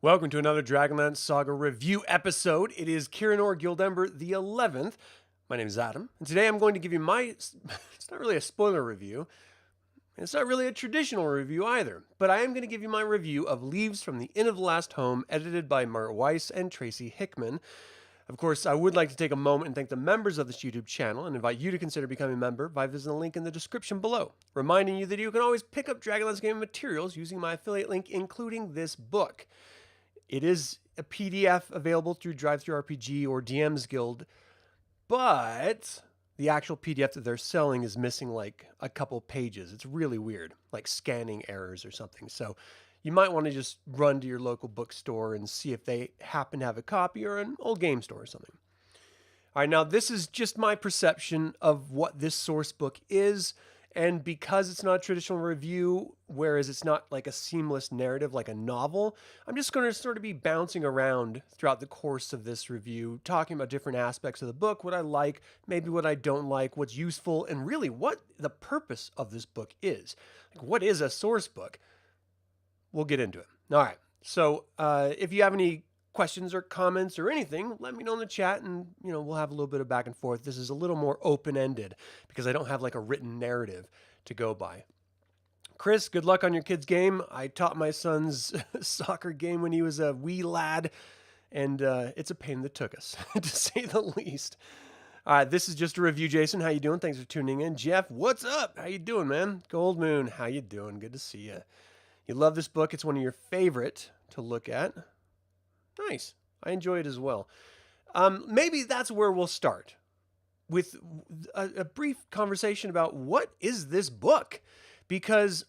Welcome to another DragonLance Saga review episode. It is Krynn Guildember the 11th. My name is Adam, and today I'm going to give you my... It's not really a spoiler review. It's not really a traditional review either, but I am going to give you my review of Leaves from the Inn of the Last Home, edited by Margaret Weis and Tracy Hickman. Of course, I would like to take a moment and thank the members of this YouTube channel and invite you to consider becoming a member by visiting the link in the description below, reminding you that you can always pick up DragonLance game materials using my affiliate link, including this book. It is a PDF available through DriveThruRPG or DM's Guild, but the actual PDF that they're selling is missing like a couple pages. It's really weird, like scanning errors or something. So you might want to just run to your local bookstore and see if they happen to have a copy, or an old game store or something. All right, now this is just my perception of what this source book is. And because it's not a traditional review, whereas it's not like a seamless narrative like a novel, I'm just going to sort of be bouncing around throughout the course of this review, talking about different aspects of the book, what I like, maybe what I don't like, what's useful, and really what the purpose of this book is. Like, what is a source book? We'll get into it. All right, so if you have any questions or comments or anything, let me know in the chat, and we'll have a little bit of back and forth. This is a little more open-ended because I don't have like a written narrative to go by. Chris, good luck on your kid's game. I taught my son's soccer game when he was a wee lad, and it's a pain in the tuchus, to say the least. All right, this is just a review. Jason, how you doing? Thanks for tuning in. Jeff, what's up? How you doing, man? Gold Moon, how you doing? Good to see you. You love this book. It's one of your favorite to look at. Nice. I enjoy it as well. Maybe that's where we'll start, with a brief conversation about what is this book? Because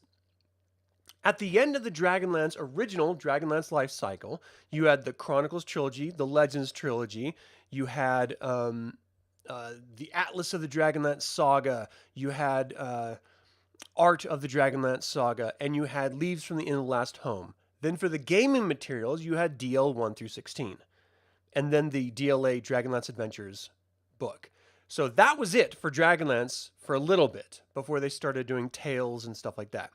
at the end of the original Dragonlance life cycle, you had the Chronicles trilogy, the Legends trilogy, you had the Atlas of the Dragonlance Saga, you had Art of the Dragonlance Saga, and you had Leaves from the Inn of the Last Home. Then for the gaming materials, you had DL 1 through 16. And then the DLA Dragonlance Adventures book. So that was it for Dragonlance for a little bit before they started doing Tales and stuff like that.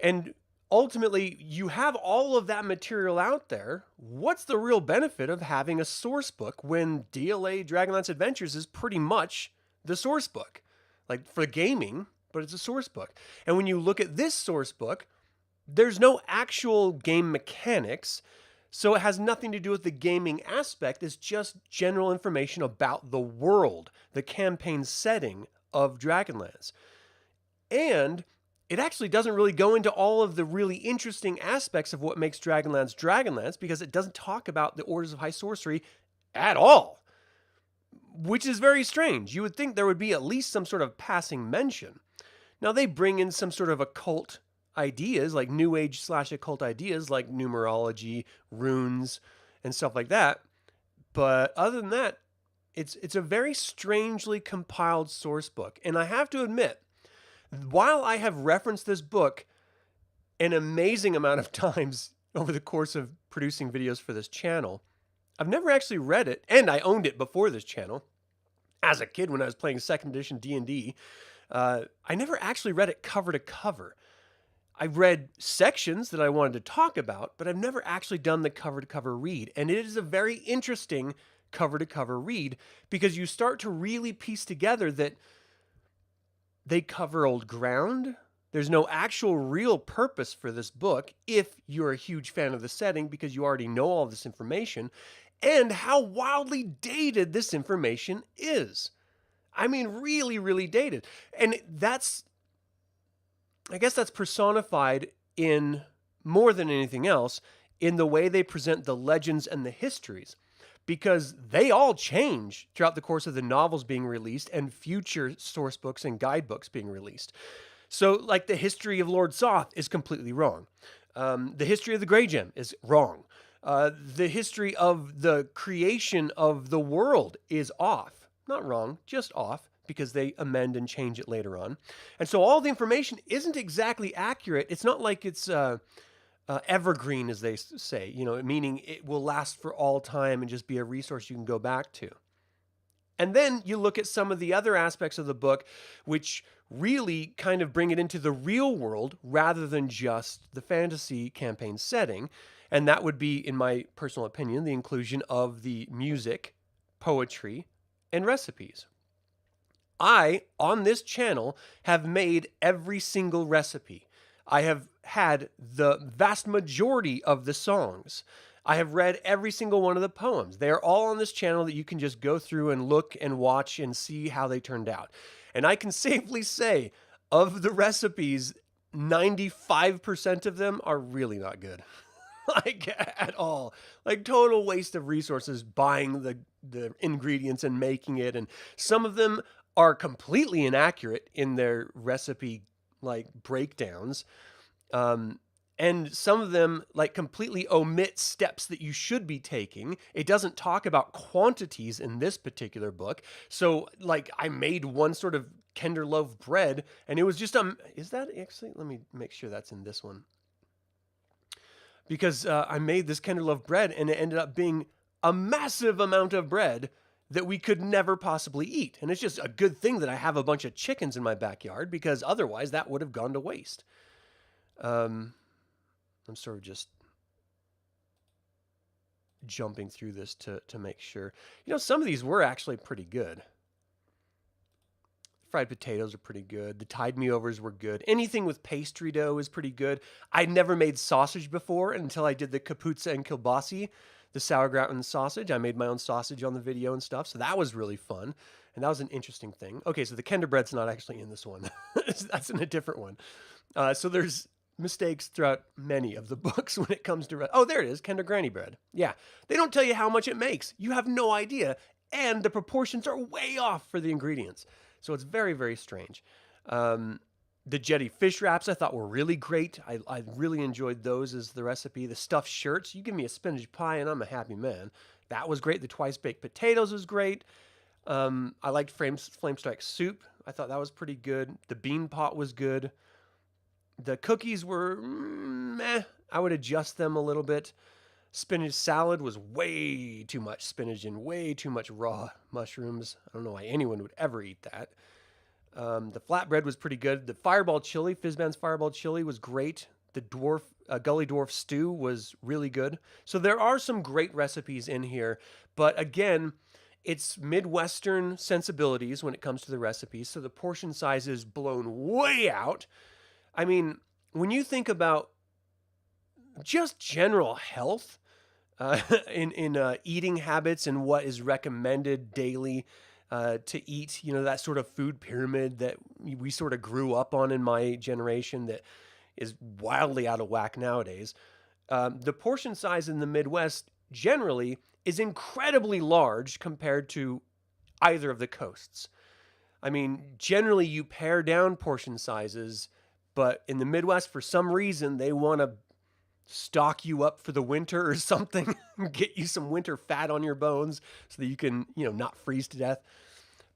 And ultimately, you have all of that material out there. What's the real benefit of having a source book when DLA Dragonlance Adventures is pretty much the source book? Like for gaming, but it's a source book. And when you look at this source book, there's no actual game mechanics, so it has nothing to do with the gaming aspect. It's just general information about the world, the campaign setting of Dragonlance. And it actually doesn't really go into all of the really interesting aspects of what makes Dragonlance Dragonlance, because it doesn't talk about the Orders of High Sorcery at all, which is very strange. You would think there would be at least some sort of passing mention. Now, they bring in some sort of occult ideas, like new age / occult ideas like numerology, runes, and stuff like that. But other than that, it's a very strangely compiled source book. And I have to admit, while I have referenced this book an amazing amount of times over the course of producing videos for this channel, I've never actually read it, and I owned it before this channel. As a kid when I was playing 2nd edition D&D, I never actually read it cover to cover. I read sections that I wanted to talk about, but I've never actually done the cover-to-cover read. And it is a very interesting cover-to-cover read, because you start to really piece together that they cover old ground. There's no actual real purpose for this book if you're a huge fan of the setting, because you already know all this information, and how wildly dated this information is. I mean, really, really dated. And I guess that's personified in, more than anything else, in the way they present the legends and the histories, because they all change throughout the course of the novels being released and future source books and guidebooks being released. So, like, the history of Lord Soth is completely wrong. The history of the Grey Gem is wrong. The history of the creation of the world is off. Not wrong, just off, because they amend and change it later on. And so all the information isn't exactly accurate. It's not like it's evergreen, as they say, meaning it will last for all time and just be a resource you can go back to. And then you look at some of the other aspects of the book, which really kind of bring it into the real world rather than just the fantasy campaign setting. And that would be, in my personal opinion, the inclusion of the music, poetry, and recipes. I, on this channel, have made every single recipe. I have had the vast majority of the songs. I have read every single one of the poems. They are all on this channel that you can just go through and look and watch and see how they turned out. And I can safely say, of the recipes, 95% of them are really not good. Like, at all. Like, total waste of resources buying the ingredients and making it. And some of them are completely inaccurate in their recipe, like, breakdowns. And some of them, like, completely omit steps that you should be taking. It doesn't talk about quantities in this particular book. So, like, I made one sort of Kinder loaf bread, and it was just, is that actually, let me make sure that's in this one. Because I made this Kinder loaf bread, and it ended up being a massive amount of bread that we could never possibly eat. And it's just a good thing that I have a bunch of chickens in my backyard, because otherwise that would have gone to waste. I'm sort of just jumping through this to make sure. You know, some of these were actually pretty good. Fried potatoes are pretty good. The tide me overs were good. Anything with pastry dough is pretty good. I'd never made sausage before until I did the kaputsa and kielbasi, the sauerkraut and sausage. I made my own sausage on the video and stuff, so that was really fun. And that was an interesting thing. Okay, so the Kinder bread's not actually in this one. That's in a different one. So there's mistakes throughout many of the books when it comes to... Oh, there it is, Kinder Granny bread. Yeah, they don't tell you how much it makes. You have no idea. And the proportions are way off for the ingredients. So it's very, very strange. The jetty fish wraps I thought were really great. I really enjoyed those as the recipe. The stuffed shirts, you give me a spinach pie and I'm a happy man. That was great. The twice baked potatoes was great. I liked flame strike soup. I thought that was pretty good. The bean pot was good. The cookies were meh. I would adjust them a little bit. Spinach salad was way too much spinach and way too much raw mushrooms. I don't know why anyone would ever eat that. The flatbread was pretty good. The fireball chili, Fizban's fireball chili was great. The gully dwarf stew was really good. So there are some great recipes in here. But again, it's Midwestern sensibilities when it comes to the recipes. So the portion size is blown way out. I mean, when you think about just general health, in eating habits and what is recommended daily to eat, you know, that sort of food pyramid that we sort of grew up on in my generation that is wildly out of whack nowadays. The portion size in the Midwest generally is incredibly large compared to either of the coasts. I mean, generally you pare down portion sizes, but in the Midwest, for some reason, they want to stock you up for the winter or something, get you some winter fat on your bones so that you can, you know, not freeze to death.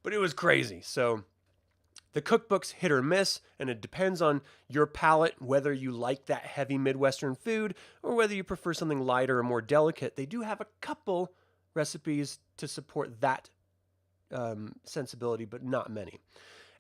But it was crazy. So the cookbook's hit or miss, and it depends on your palate, whether you like that heavy Midwestern food or whether you prefer something lighter or more delicate. They do have a couple recipes to support that sensibility, but not many.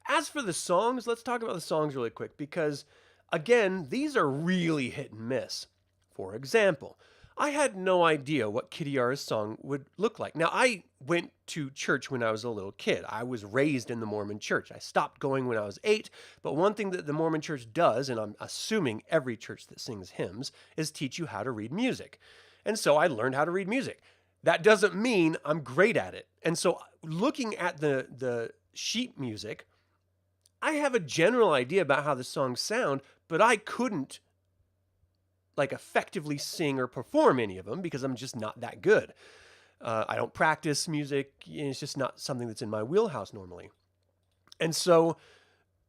As for the songs, let's talk about the songs really quick because, again, these are really hit and miss. For example, I had no idea what Kittiara's song would look like. Now, I went to church when I was a little kid. I was raised in the Mormon church. I stopped going when I was 8, but one thing that the Mormon church does, and I'm assuming every church that sings hymns, is teach you how to read music. And so I learned how to read music. That doesn't mean I'm great at it. And so looking at the sheet music, I have a general idea about how the songs sound, but I couldn't like effectively sing or perform any of them because I'm just not that good. I don't practice music. It's just not something that's in my wheelhouse normally. And so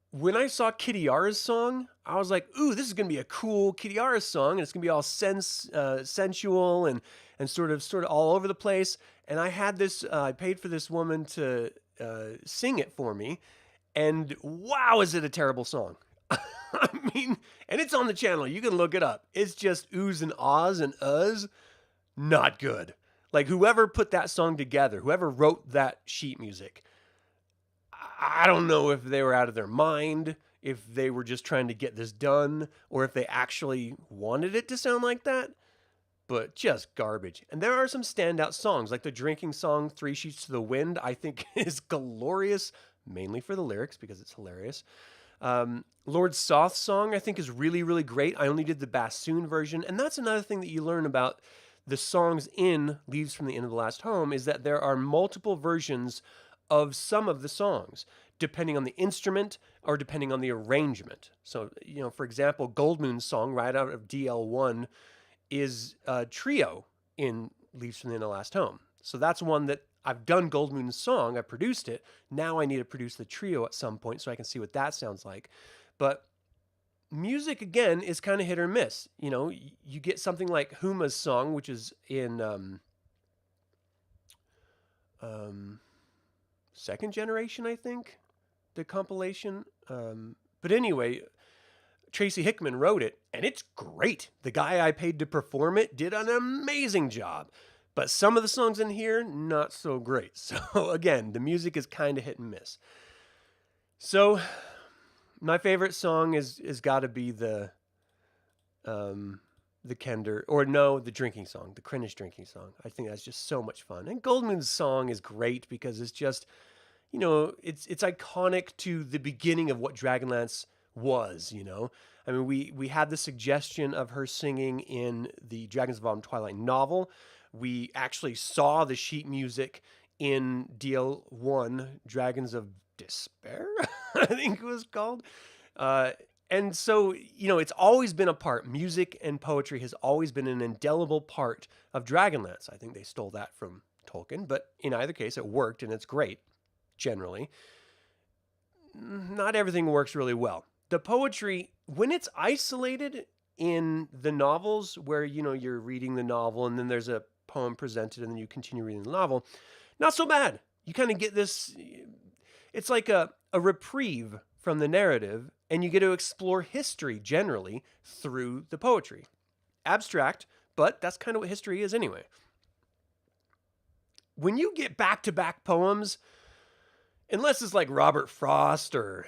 when I saw Kittiara's song, I was like, ooh, this is going to be a cool Kittiara song. And it's going to be all sensual and sort of all over the place. And I had this, I paid for this woman to sing it for me. And wow, is it a terrible song. I mean, and it's on the channel. You can look it up. It's just oohs and ahs and uhs. Not good. Like whoever put that song together, whoever wrote that sheet music, I don't know if they were out of their mind, if they were just trying to get this done, or if they actually wanted it to sound like that. but just garbage. And there are some standout songs, like the drinking song, Three Sheets to the Wind, I think is glorious, mainly for the lyrics because it's hilarious. Lord Soth's song, I think, is really, really great. I only did the bassoon version. And that's another thing that you learn about the songs in Leaves from the End of the Last Home is that there are multiple versions of some of the songs, depending on the instrument or depending on the arrangement. So, for example, Goldmoon's song right out of DL1 is a trio in Leaves from the End of the Last Home. So that's one that I've done Goldmoon's song, I produced it. Now I need to produce the trio at some point so I can see what that sounds like. But music, again, is kind of hit or miss. You get something like Huma's song, which is in Second Generation, I think, the compilation. But anyway, Tracy Hickman wrote it, and it's great. The guy I paid to perform it did an amazing job. But some of the songs in here, not so great. So again, the music is kind of hit and miss. So my favorite song is got to be the Kender, or no, the drinking song, the Krynnish drinking song. I think that's just so much fun. And Goldmoon's song is great because it's just, it's iconic to the beginning of what Dragonlance was, I mean, we had the suggestion of her singing in the Dragons of Autumn Twilight novel. We actually saw the sheet music in DL1, Dragons of Despair, I think it was called. And so, it's always been a part. Music and poetry has always been an indelible part of Dragonlance. I think they stole that from Tolkien, but in either case, it worked and it's great, generally. Not everything works really well. The poetry, when it's isolated in the novels where, you're reading the novel and then there's a poem presented and then you continue reading the novel, not so bad. You kind of get this, it's like a reprieve from the narrative, and you get to explore history generally through the poetry. Abstract, but that's kind of what history is anyway. When you get back-to-back poems, unless it's like Robert Frost or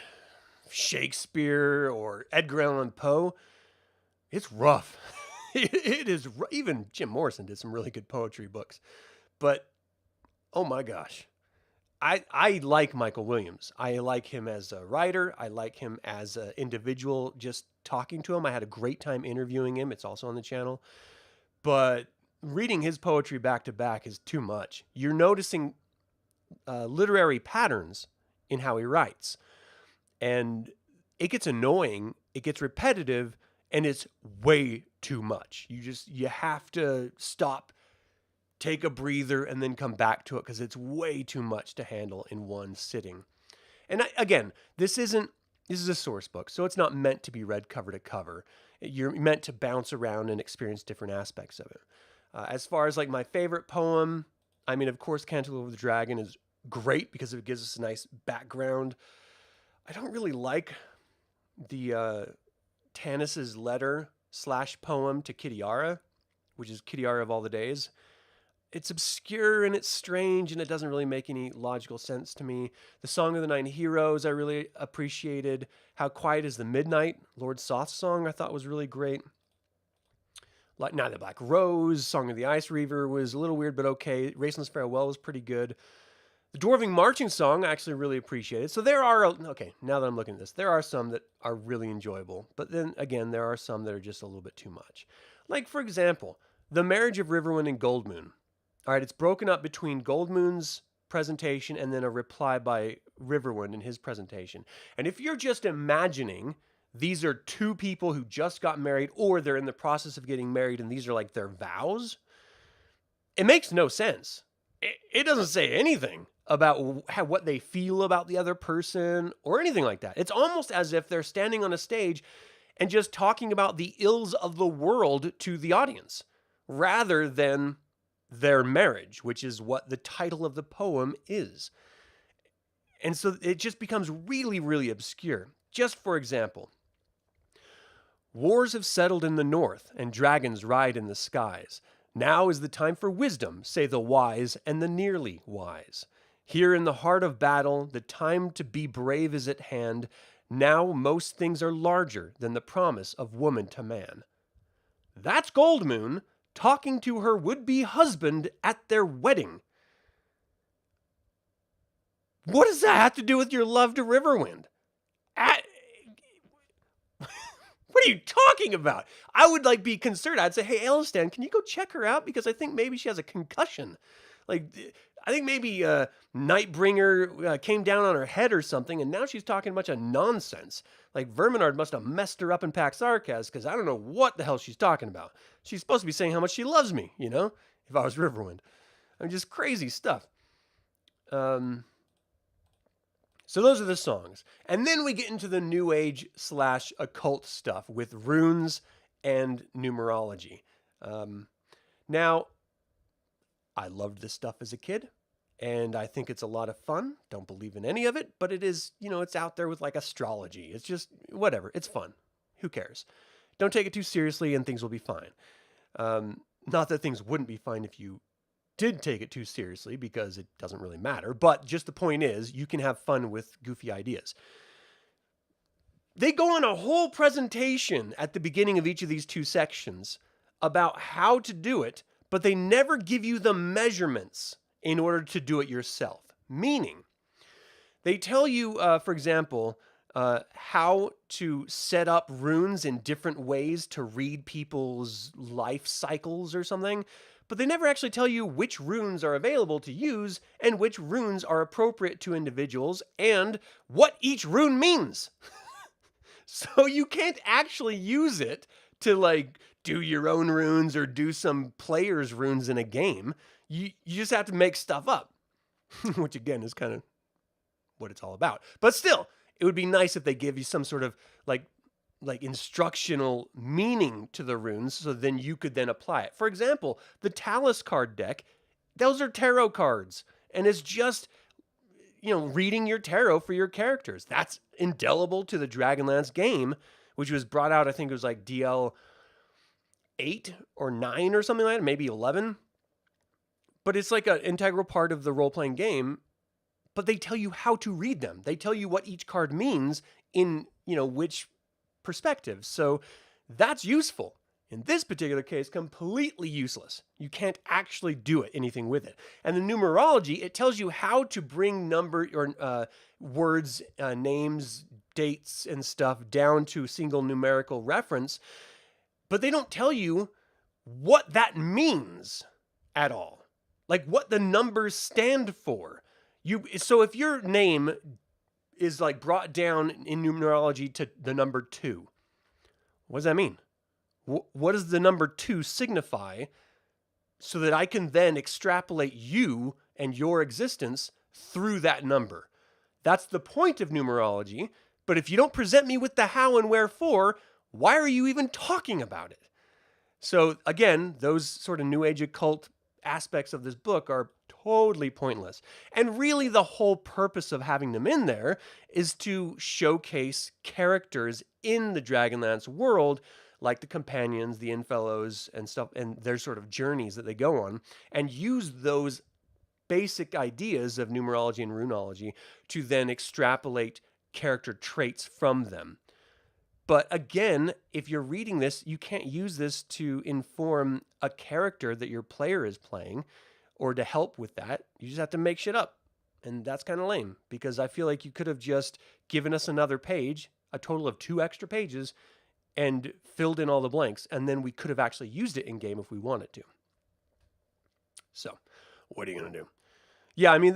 Shakespeare or Edgar Allan Poe, it's rough. It is. Even Jim Morrison did some really good poetry books. But, oh my gosh. I like Michael Williams. I like him as a writer. I like him as an individual, just talking to him. I had a great time interviewing him. It's also on the channel. But reading his poetry back to back is too much. You're noticing literary patterns in how he writes. And it gets annoying. It gets repetitive. And it's way too much. You have to stop, take a breather, and then come back to it because it's way too much to handle in one sitting. And again, this is a source book, so it's not meant to be read cover to cover. You're meant to bounce around and experience different aspects of it. As far as like my favorite poem, I mean, of course, Canticle of the Dragon is great because it gives us a nice background. I don't really like the Tanis's letter / poem to Kitiara, which is Kitiara of All the Days. It's obscure and it's strange and it doesn't really make any logical sense to me. The Song of the Nine Heroes I really appreciated. How Quiet is the Midnight, Lord Soth's song, I thought was really great. Like Night of the Black Rose, Song of the Ice Reaver was a little weird but okay. Raistlln's Farewell was pretty good. The Dwarving Marching Song I actually really appreciated. So there are, okay, now that I'm looking at this, there are some that are really enjoyable. But then again, there are some that are just a little bit too much. Like, for example, The Marriage of Riverwind and Goldmoon. All right, it's broken up between Goldmoon's presentation and then a reply by Riverwind in his presentation. And if you're just imagining these are two people who just got married or they're in the process of getting married and these are like their vows, it makes no sense. It doesn't say anything about what they feel about the other person or anything like that. It's almost as if they're standing on a stage and just talking about the ills of the world to the audience rather than their marriage, which is what the title of the poem is. And so it just becomes really, really obscure. Just for example, wars have settled in the north and dragons ride in the skies. Now is the time for wisdom, say the wise and the nearly wise. Here in the heart of battle, the time to be brave is at hand. Now most things are larger than the promise of woman to man. That's Goldmoon talking to her would-be husband at their wedding. What does that have to do with your love to Riverwind? What are you talking about? I would like be concerned. I'd say, hey, Elistan, can you go check her out? Because I think maybe she has a concussion. Like, I think maybe Nightbringer came down on her head or something, and now she's talking a bunch of nonsense. Like, Verminard must have messed her up in Pax Arcas, because I don't know what the hell she's talking about. She's supposed to be saying how much she loves me, you know, if I was Riverwind. I mean, just crazy stuff. So those are the songs. And then we get into the New Age / occult stuff with runes and numerology. Now, I loved this stuff as a kid, and I think it's a lot of fun. Don't believe in any of it, but it is, you know, it's out there with like astrology. It's just, whatever. It's fun. Who cares? Don't take it too seriously and things will be fine. Not that things wouldn't be fine if you did take it too seriously, because it doesn't really matter. But just the point is, you can have fun with goofy ideas. They go on a whole presentation at the beginning of each of these 2 sections about how to do it, but they never give you the measurements in order to do it yourself. Meaning, they tell you, for example, how to set up runes in different ways to read people's life cycles or something, but they never actually tell you which runes are available to use and which runes are appropriate to individuals and what each rune means. So you can't actually use it to like do your own runes or do some player's runes in a game. You just have to make stuff up, which again is kind of what it's all about. But still, it would be nice if they give you some sort of like instructional meaning to the runes, so then you could then apply it. For example, the Talus card deck, those are tarot cards, and it's just, you know, reading your tarot for your characters. That's indelible to the Dragonlance game, which was brought out, I think it was like DL 8 or 9 or something like that, maybe 11. But it's like an integral part of the role-playing game, but they tell you how to read them. They tell you what each card means in, you know, which perspective. So that's useful. In this particular case, completely useless. You can't actually do anything with it. And the numerology, it tells you how to bring number or words, names, dates, and stuff down to a single numerical reference, but they don't tell you what that means at all. Like what the numbers stand for. So if your name is like brought down in numerology to the number 2. What does that mean? What does the number 2 signify, so that I can then extrapolate you and your existence through that number? That's the point of numerology. But if you don't present me with the how and wherefore, why are you even talking about it? So again, those sort of New Age occult aspects of this book are totally pointless. And really the whole purpose of having them in there is to showcase characters in the Dragonlance world, like the companions, the Innfellows and stuff, and their sort of journeys that they go on, and use those basic ideas of numerology and runology to then extrapolate character traits from them. But again, if you're reading this, you can't use this to inform a character that your player is playing or to help with that. You just have to make shit up. And that's kind of lame, because I feel like you could have just given us another page, a total of 2 extra pages, and filled in all the blanks, and then we could have actually used it in game if we wanted to. So, what are you going to do? Yeah, I mean,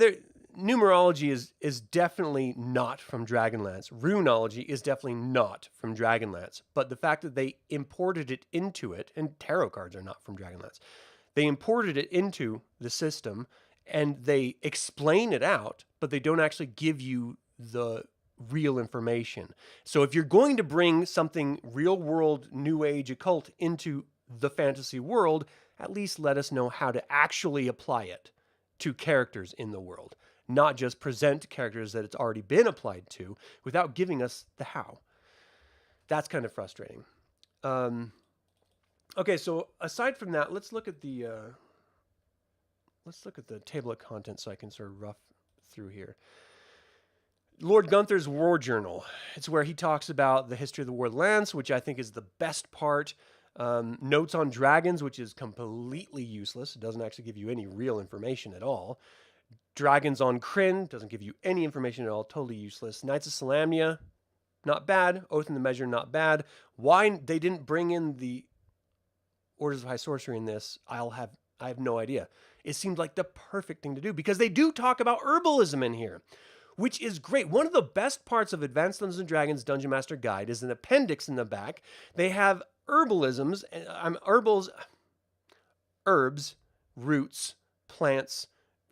numerology is definitely not from Dragonlance. Runology is definitely not from Dragonlance. But the fact that they imported it into it, and tarot cards are not from Dragonlance, they imported it into the system, and they explain it out, but they don't actually give you the real information. So if you're going to bring something real world, New Age occult into the fantasy world, at least let us know how to actually apply it to characters in the world, not just present characters that it's already been applied to without giving us the how. That's kind of frustrating. Okay, so aside from that, let's look at the table of contents so I can sort of rough through here. Lord Gunthnr's War Journal. It's where he talks about the history of the War of the Lance, which I think is the best part. Notes on dragons, which is completely useless. It doesn't actually give you any real information at all. Dragons on Krynn, doesn't give you any information at all, totally useless. Knights of Salamnia, not bad. Oath in the Measure, not bad. Why they didn't bring in the Orders of High Sorcery in this, I have no idea. It seemed like the perfect thing to do because they do talk about herbalism in here, which is great. One of the best parts of Advanced Dungeons and Dragons Dungeon Master Guide is an appendix in the back. They have herbalisms, herbs, roots, plants,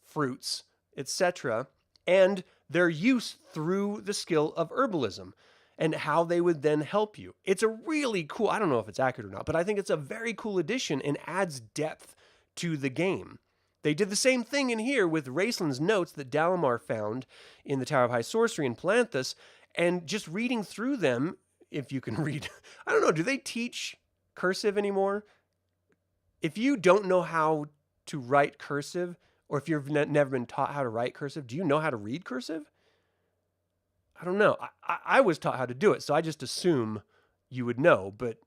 fruits, etc., and their use through the skill of herbalism and how they would then help you. It's a really cool, I don't know if it's accurate or not, but I think it's a very cool addition and adds depth to the game. They did the same thing in here with Raistlln's notes that Dalamar found in the Tower of High Sorcery in Palanthas, and just reading through them, if you can read, I don't know, do they teach cursive anymore? If you don't know how to write cursive, or if you've never been taught how to write cursive, do you know how to read cursive? I don't know. I was taught how to do it, so I just assume you would know, but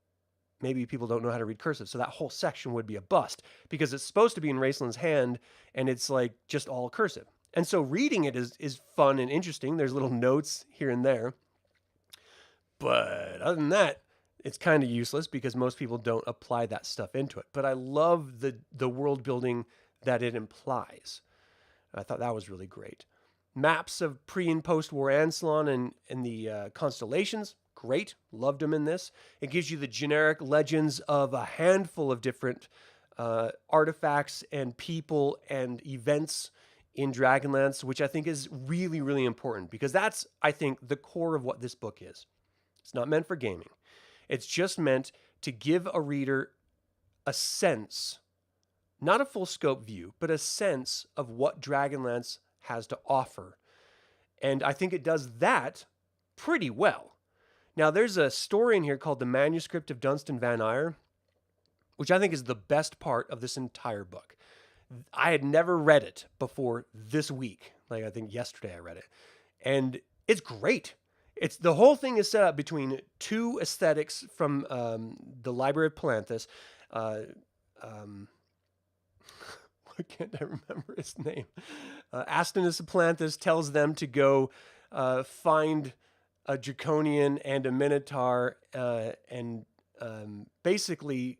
maybe people don't know how to read cursive, so that whole section would be a bust, because it's supposed to be in Raistlln's hand, and it's like just all cursive. And so reading it is fun and interesting. There's little notes here and there. But other than that, it's kind of useless because most people don't apply that stuff into it. But I love the world building that it implies. I thought that was really great. Maps of pre- and post-war Raistlln and the constellations, great. Loved them in this. It gives you the generic legends of a handful of different artifacts and people and events in Dragonlance, which I think is really, really important because that's, I think, the core of what this book is. It's not meant for gaming. It's just meant to give a reader a sense, not a full scope view, but a sense of what Dragonlance has to offer. And I think it does that pretty well. Now, there's a story in here called The Manuscript of Dunstan Van Eyre, which I think is the best part of this entire book. I had never read it before this week. Like, I think yesterday I read it. And it's great. It's the whole thing is set up between two aesthetics from the Library of Palanthas. Why can't I remember his name? Astinus of Palanthas tells them to go find a draconian and a minotaur and basically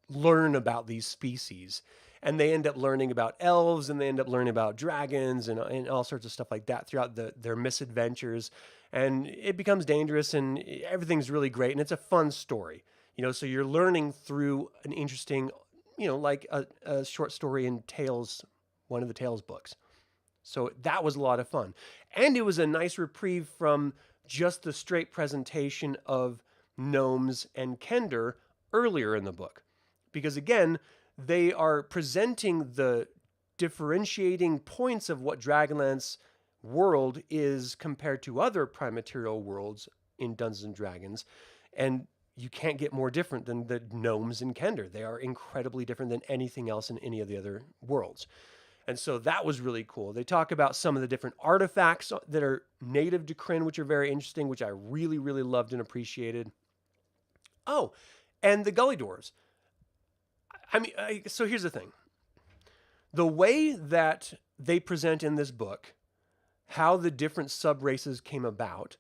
learn about these species. And they end up learning about elves, and they end up learning about dragons and all sorts of stuff like that throughout their misadventures. And it becomes dangerous, and everything's really great, and it's a fun story. So you're learning through an interesting, like a short story in Tales, one of the Tales books. So that was a lot of fun. And it was a nice reprieve from just the straight presentation of gnomes and Kender earlier in the book. Because again, they are presenting the differentiating points of what Dragonlance world is compared to other prime material worlds in Dungeons and Dragons. And you can't get more different than the gnomes in Kender. They are incredibly different than anything else in any of the other worlds. And so that was really cool. They talk about some of the different artifacts that are native to Krynn, which are very interesting, which I really, really loved and appreciated. Oh, and the Gully Dwarves. So here's the thing. The way that they present in this book how the different sub-races came about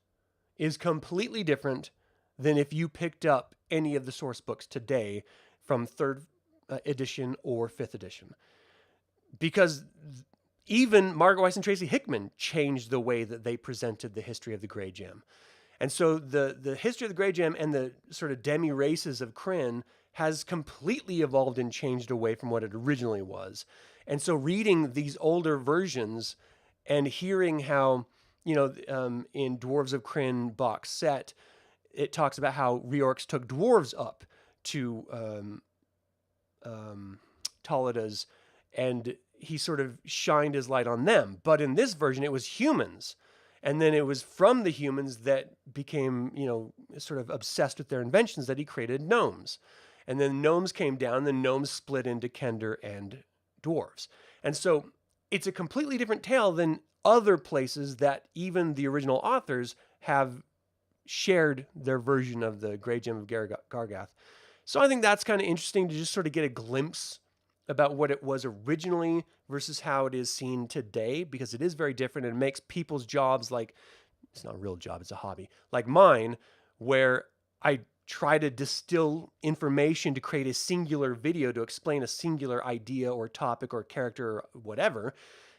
is completely different than if you picked up any of the source books today from 3rd edition or 5th edition. Because even Margaret, Weis, and Tracy Hickman changed the way that they presented the history of the Grey Gem. And so the history of the Grey Gem and the sort of demi-races of Krynn has completely evolved and changed away from what it originally was. And so reading these older versions and hearing how, in Dwarves of Krynn box set, it talks about how reorcs took dwarves up to Tolada's, and he sort of shined his light on them. But in this version, it was humans. And then it was from the humans that became, sort of obsessed with their inventions that he created gnomes. And then gnomes came down, the gnomes split into Kender and dwarves. And so it's a completely different tale than other places that even the original authors have shared their version of the Grey Gem of Gargath. So I think that's kind of interesting to just sort of get a glimpse about what it was originally versus how it is seen today, because it is very different and it makes people's jobs, like, it's not a real job, it's a hobby, like mine, where I try to distill information to create a singular video to explain a singular idea or topic or character or whatever.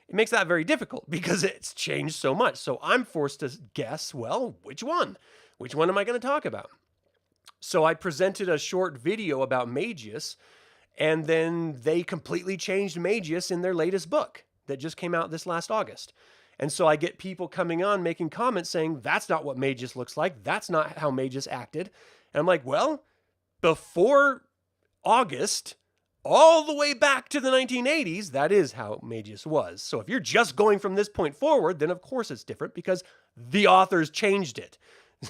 It makes that very difficult because it's changed so much. So I'm forced to guess, well, which one? Which one am I going to talk about? So I presented a short video about Magius, and then they completely changed Magius in their latest book that just came out this last August. And so I get people coming on making comments saying, that's not what Magius looks like. That's not how Magius acted. And I'm like, well, before August, all the way back to the 1980s, that is how Magius was. So if you're just going from this point forward, then of course it's different because the authors changed it.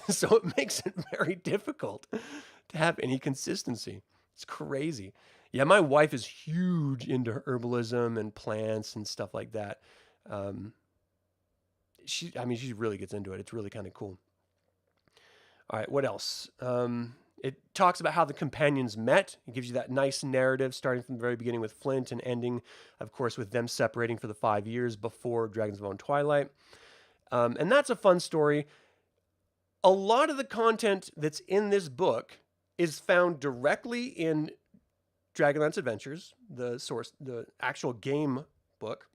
So it makes it very difficult to have any consistency. It's crazy. Yeah, my wife is huge into herbalism and plants and stuff like that. She really gets into it. It's really kind of cool. All right, what else? It talks about how the companions met. It gives you that nice narrative, starting from the very beginning with Flint and ending, of course, with them separating for the 5 years before Dragons of Bone Twilight. And that's a fun story. A lot of the content that's in this book is found directly in Dragonlance Adventures, the actual game book.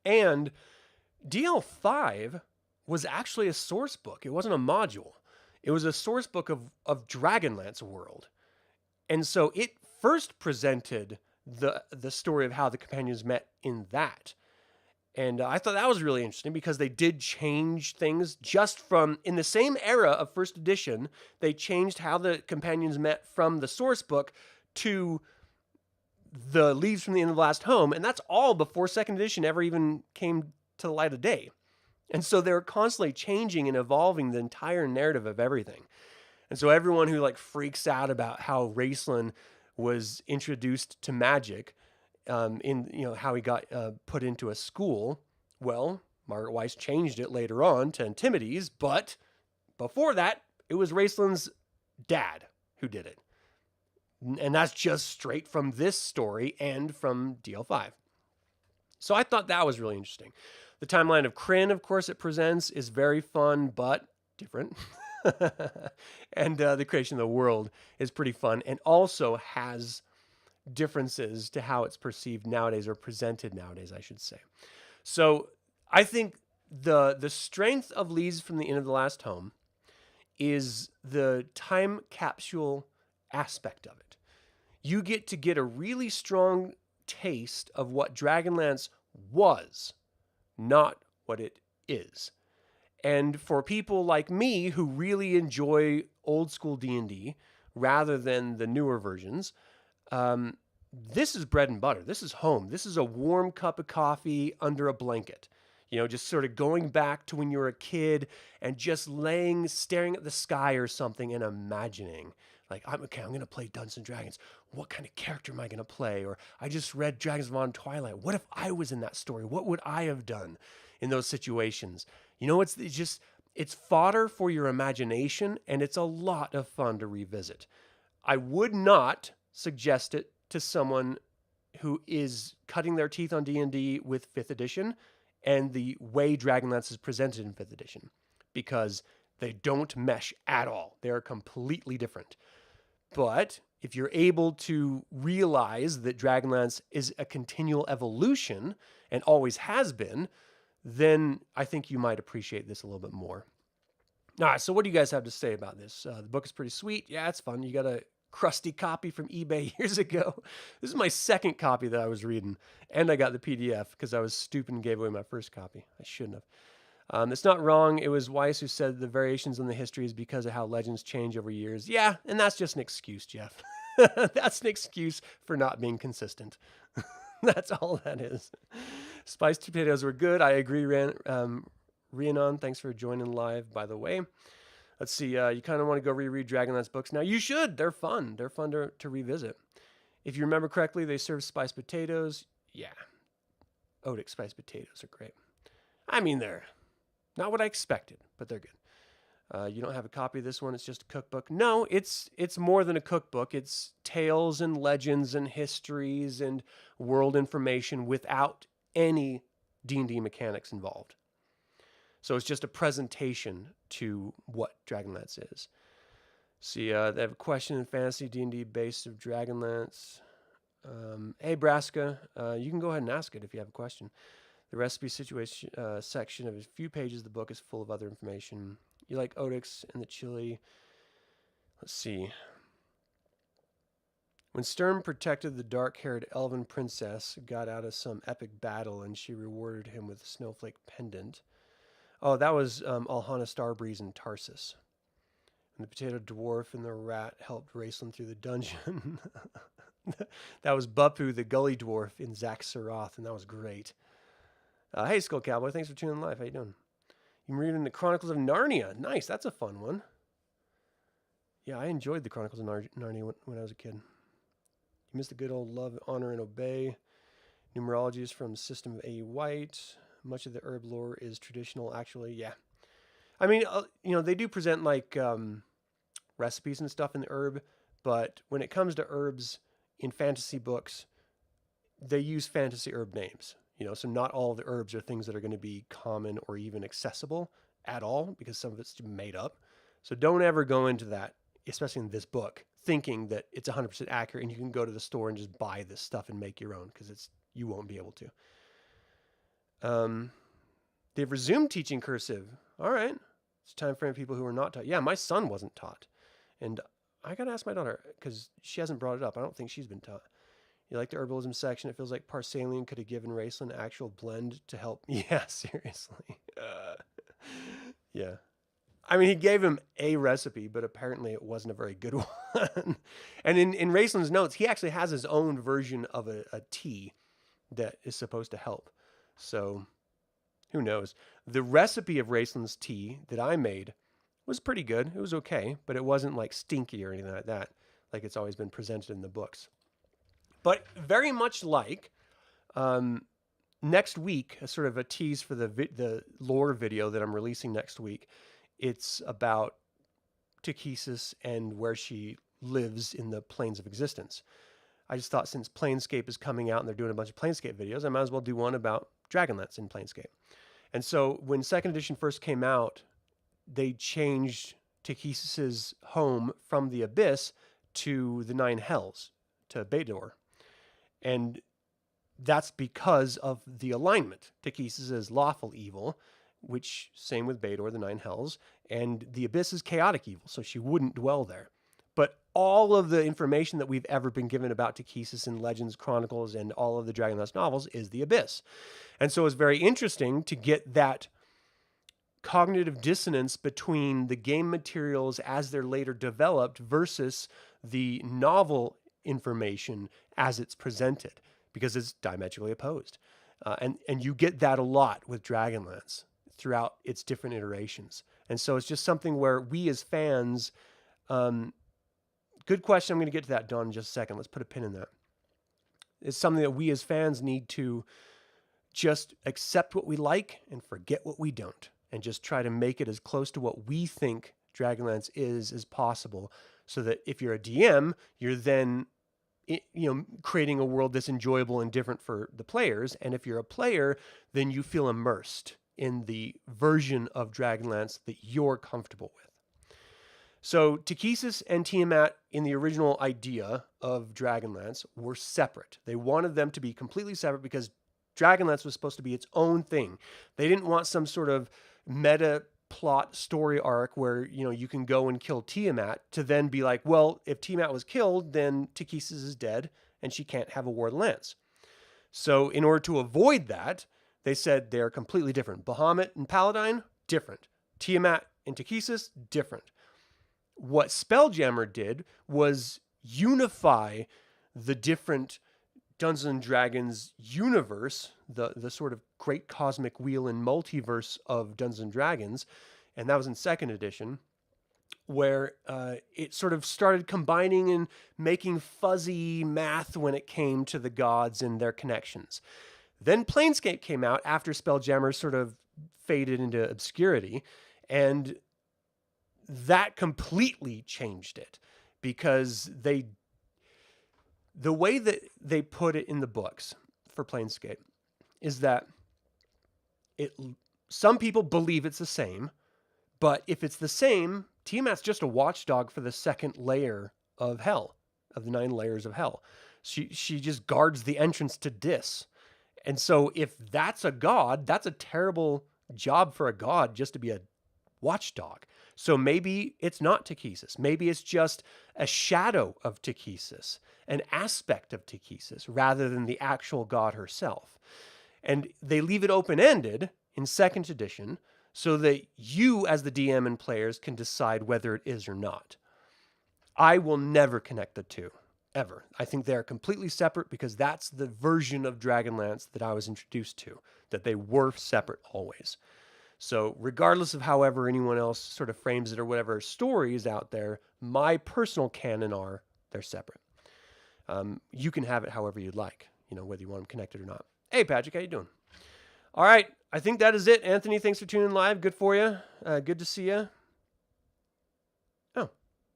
And DL5 was actually a source book. It wasn't a module. It was a source book of Dragonlance World. And so it first presented the story of how the companions met in that. And I thought that was really interesting because they did change things just from, in the same era of first edition, they changed how the companions met from the source book to the Leaves from the End of the Last Home. And that's all before second edition ever even came to the light of day. And so they're constantly changing and evolving the entire narrative of everything. And so everyone who like freaks out about how Raistlln was introduced to magic, how he got put into a school, well, Margaret Weis changed it later on to Intimides, but before that, it was Raistln's dad who did it. And that's just straight from this story and from DL5. So I thought that was really interesting. The timeline of Krynn, of course, it presents is very fun, but different. And the creation of the world is pretty fun and also has differences to how it's perceived nowadays, or presented nowadays, I should say. So I think the strength of Leaves from the End of the Last Home is the time capsule aspect of it. You get to get a really strong taste of what Dragonlance was, not what it is. And for people like me who really enjoy old school D&D rather than the newer versions, this is bread and butter. This is home. This is a warm cup of coffee under a blanket. You know, just sort of going back to when you were a kid and just staring at the sky or something and imagining, like, I'm going to play Dungeons and Dragons. What kind of character am I going to play? Or I just read Dragons of Bone Twilight. What if I was in that story? What would I have done in those situations? You know, it's fodder for your imagination, and it's a lot of fun to revisit. I would not suggest it to someone who is cutting their teeth on D&D with 5th edition and the way Dragonlance is presented in 5th edition, because they don't mesh at all. They're completely different. But if you're able to realize that Dragonlance is a continual evolution and always has been, then I think you might appreciate this a little bit more. All right, so what do you guys have to say about this? The book is pretty sweet. Yeah, it's fun. You got a crusty copy from eBay years ago. This is my second copy that I was reading, and I got the PDF because I was stupid and gave away my first copy. I shouldn't have. It's not wrong. It was Weis who said the variations in the history is because of how legends change over years. Yeah, and that's just an excuse, Jeff. That's an excuse for not being consistent. That's all that is. Spiced potatoes were good. I agree, Rhiannon. Thanks for joining live, by the way. Let's see. You kind of want to go reread Dragonlance books now. You should. They're fun. They're fun to revisit. If you remember correctly, they serve spiced potatoes. Yeah. Odic spiced potatoes are great. I mean, they're not what I expected, but they're good. You don't have a copy of this one. It's just a cookbook. No, it's more than a cookbook. It's tales and legends and histories and world information without any D&D mechanics involved. So it's just a presentation to what Dragonlance is. See, they have a question in fantasy D&D based of Dragonlance. Hey, Braska, you can go ahead and ask it if you have a question. The recipe situation section of a few pages of the book is full of other information. You like Odix and the chili. Let's see. When Sturm protected the dark-haired elven princess, got out of some epic battle, and she rewarded him with a snowflake pendant. Oh, that was Alhana Starbreeze in Tarsus. And the potato dwarf and the rat helped Raistlln through the dungeon. That was Buppu, the gully dwarf in Zack Saroth, and that was great. Hey, Skull Cowboy, thanks for tuning in live. How you doing? You can read in the Chronicles of Narnia. Nice, that's a fun one. Yeah, I enjoyed the Chronicles of Narnia when I was a kid. You missed the good old love, honor, and obey. Numerology is from System of A. White. Much of the herb lore is traditional, actually. Yeah. I mean, they do present like recipes and stuff in the herb, but when it comes to herbs in fantasy books, they use fantasy herb names. So not all the herbs are things that are going to be common or even accessible at all, because some of it's made up. So don't ever go into that, especially in this book, thinking that it's 100% accurate and you can go to the store and just buy this stuff and make your own, because you won't be able to. They've resumed teaching cursive. All right. It's time for people who are not taught. Yeah, my son wasn't taught. And I got to ask my daughter, because she hasn't brought it up. I don't think she's been taught. You like the herbalism section? It feels like Parcelian could have given Raistlln an actual blend to help. Yeah, seriously. Yeah. I mean, he gave him a recipe, but apparently it wasn't a very good one. And in Raistln's notes, he actually has his own version of a tea that is supposed to help. So who knows? The recipe of Raistln's tea that I made was pretty good. It was okay, but it wasn't like stinky or anything like that, like it's always been presented in the books. But very much like next week, a sort of a tease for the lore video that I'm releasing next week. It's about Tikhisis and where she lives in the planes of existence. I just thought, since Planescape is coming out and they're doing a bunch of Planescape videos, I might as well do one about Dragonlance in Planescape. And so when 2nd edition first came out, they changed Tikhisis's home from the Abyss to the Nine Hells, to Bador. And that's because of the alignment. Tikhisis is lawful evil, which same with Bador, the Nine Hells, and the Abyss is chaotic evil, so she wouldn't dwell there. But all of the information that we've ever been given about Tikhisis in Legends, Chronicles, and all of the Dragonlance novels is the Abyss. And so it's very interesting to get that cognitive dissonance between the game materials as they're later developed versus the novel information as it's presented, because it's diametrically opposed. And you get that a lot with Dragonlance throughout its different iterations. And so it's just something where we as fans, good question. I'm going to get to that, Don, in just a second. Let's put a pin in that. It's something that we as fans need to just accept what we like and forget what we don't, and just try to make it as close to what we think Dragonlance is as possible, so that if you're a DM, you're then creating a world that's enjoyable and different for the players. And if you're a player, then you feel immersed in the version of Dragonlance that you're comfortable with. So Tikhisis and Tiamat in the original idea of Dragonlance were separate. They wanted them to be completely separate because Dragonlance was supposed to be its own thing. They didn't want some sort of meta plot story arc where, you can go and kill Tiamat to then be like, well, if Tiamat was killed, then Tikhisis is dead and she can't have a War of the Lance. So in order to avoid that, they said they're completely different. Bahamut and Paladine, different. Tiamat and Tikhisis, different. What Spelljammer did was unify the different Dungeons and Dragons universe, the sort of great cosmic wheel and multiverse of Dungeons and Dragons, and that was in 2nd edition, where it sort of started combining and making fuzzy math when it came to the gods and their connections. Then Planescape came out after Spelljammer sort of faded into obscurity, and that completely changed it, because the way that they put it in the books for Planescape is that some people believe it's the same, but if it's the same, Tiamat's just a watchdog for the second layer of hell, of the 9 layers of hell. She just guards the entrance to Dis. And so if that's a god, that's a terrible job for a god, just to be a watchdog. So maybe it's not Tikhisis. Maybe it's just a shadow of Tikhisis, an aspect of Tikhisis, rather than the actual god herself. And they leave it open-ended in 2nd edition so that you, as the DM and players, can decide whether it is or not. I will never connect the two, ever. I think they are completely separate, because that's the version of Dragonlance that I was introduced to, that they were separate always. So regardless of however anyone else sort of frames it or whatever story is out there, my personal canon are they're separate. You can have it however you'd like, whether you want them connected or not. Hey, Patrick, how you doing? All right, I think that is it. Anthony, thanks for tuning in live. Good for you. Good to see you. Oh,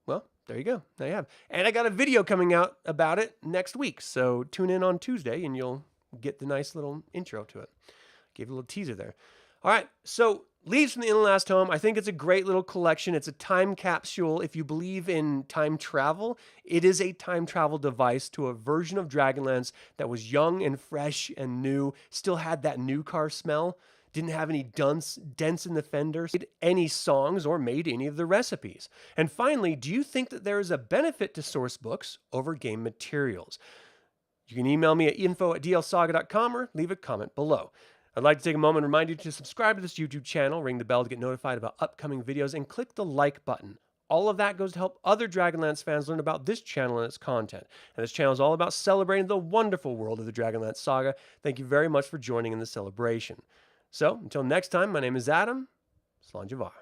well, there you go. There you have. And I got a video coming out about it next week. So tune in on Tuesday and you'll get the nice little intro to it. Gave you a little teaser there. All right, so Leaves from the Inland Last Home. I think it's a great little collection. It's a time capsule. If you believe in time travel, it is a time travel device to a version of Dragonlance that was young and fresh and new, still had that new car smell, didn't have any dents in the fenders, any songs, or made any of the recipes. And finally, do you think that there is a benefit to source books over game materials? You can email me at info@dlsaga.com or leave a comment below. I'd like to take a moment and remind you to subscribe to this YouTube channel, ring the bell to get notified about upcoming videos, and click the like button. All of that goes to help other Dragonlance fans learn about this channel and its content. And this channel is all about celebrating the wonderful world of the Dragonlance Saga. Thank you very much for joining in the celebration. So, until next time, my name is Adam. Slanjavar.